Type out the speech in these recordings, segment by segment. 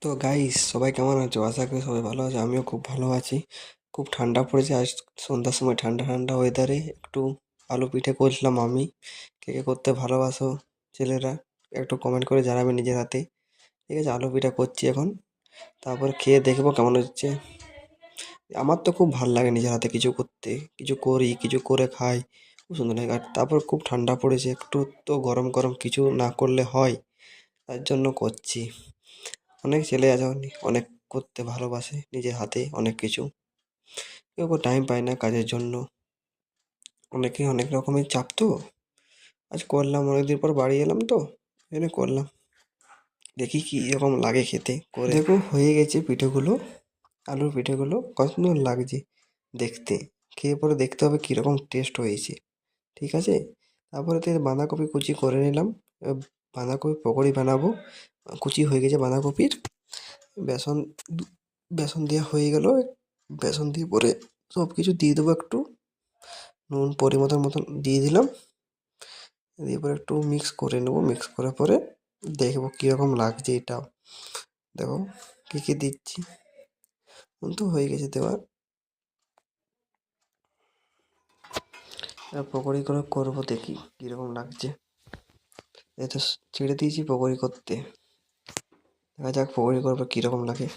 তো গাইস, সবাই কেমন আছো? আশা করি সবাই ভালো আছে। আমিও খুব ভালো আছি। খুব ঠান্ডা পড়েছে আজ। সন্ধ্যার সময় ঠান্ডা ঠান্ডা ওয়েদারে একটু আলু পিঠে করছিলাম আমি। কে কে করতে ভালোবাসো ছেলেরা, একটু কমেন্ট করে জানাবে নিজের হাতে। ঠিক আছে, আলু পিঠা করছি এখন। তারপর খেয়ে দেখবো কেমন হচ্ছে। আমার তো খুব ভালো লাগে নিজের হাতে কিছু করতে, কিছু করি, কিছু করে খাই, খুব সুন্দর লাগে। আর তারপর খুব ঠান্ডা পড়েছে, একটু তো গরম গরম কিছু না করলে হয়, তার জন্য করছি। অনেক ছেলে আছে অনেক করতে ভালোবাসে নিজের হাতে অনেক কিছু, কেউ কেউ টাইম পায় না কাজের জন্য। অনেকে অনেক রকমের চাপ তো। আজ করলাম, অনেকদিন পর বাড়ি এলাম তো এনে করলাম। দেখি কি এরকম লাগে খেতে করে। দেখো হয়ে গেছে পিঠেগুলো, আলুর পিঠেগুলো কত সুন্দর লাগছে দেখতে। খেয়ে পরে দেখতে হবে কীরকম টেস্ট হয়েছে। ঠিক আছে, তারপরে তো বাঁধাকপি কুচি করে নিলাম। এবার বাঁধাকপি পকোড়ি বানাবো। কুচি হয়ে গেছে বাঁধাকপির। বেসন বেসন দেওয়া হয়ে গেল। বেসন দিয়ে পরে সব কিছু দিয়ে দেবো, একটু নুন পরিমাণ মতন দিয়ে দিলাম। দিয়ে পরে একটু মিক্স করে নেবো। মিক্স করার পরে দেখবো কীরকম লাগছে এটা। দেখো কী কী দিচ্ছি, তো হয়ে গেছে দেওয়া। এবার পকোড়ি করে করবো, দেখি কীরকম লাগছে। এই তো ছেড়ে দিয়েছি পকোড়ি করতে, দেখা যাক পকোড়ি করবো কীরকম লাগে।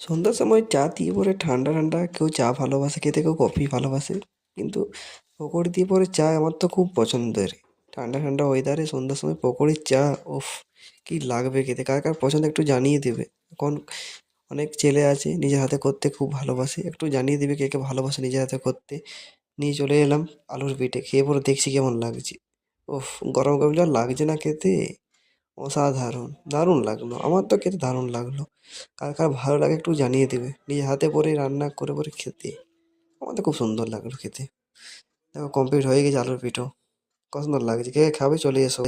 সন্ধ্যার সময় চা দিয়ে পরে ঠান্ডা ঠান্ডা, কেউ চা ভালোবাসে খেতে, কেউ কফি ভালোবাসে, কিন্তু পকোড়ি দিয়ে পরে চা আমার তো খুব পছন্দের। ঠান্ডা ঠান্ডা ওয়েদারে সন্ধ্যার সময় পকোড়ির চা, উফ কী লাগবে খেতে। কার কার পছন্দ একটু জানিয়ে দেবে। এখন অনেক ছেলে আছে নিজের হাতে করতে খুব ভালোবাসে, একটু জানিয়ে দিবে কে কে ভালোবাসে নিজের হাতে করতে। নিয়ে চলে এলাম আলুর পিঠে, খেয়ে পরে দেখছি কেমন লাগছে। উফ, গরম গরম যা লাগছে না খেতে, অসাধারণ, দারুণ লাগলো। আমার তো খেতে দারুণ লাগলো। কার কার ভালো লাগে একটু জানিয়ে দেবে নিজের হাতে পরে রান্না করে পরে খেতে। আমার তো খুব সুন্দর লাগলো খেতে। দেখো কমপ্লিট হয়ে গেছে আলুর পিঠো, কত সুন্দর লাগছে। কে কে খাবে চলে এসো।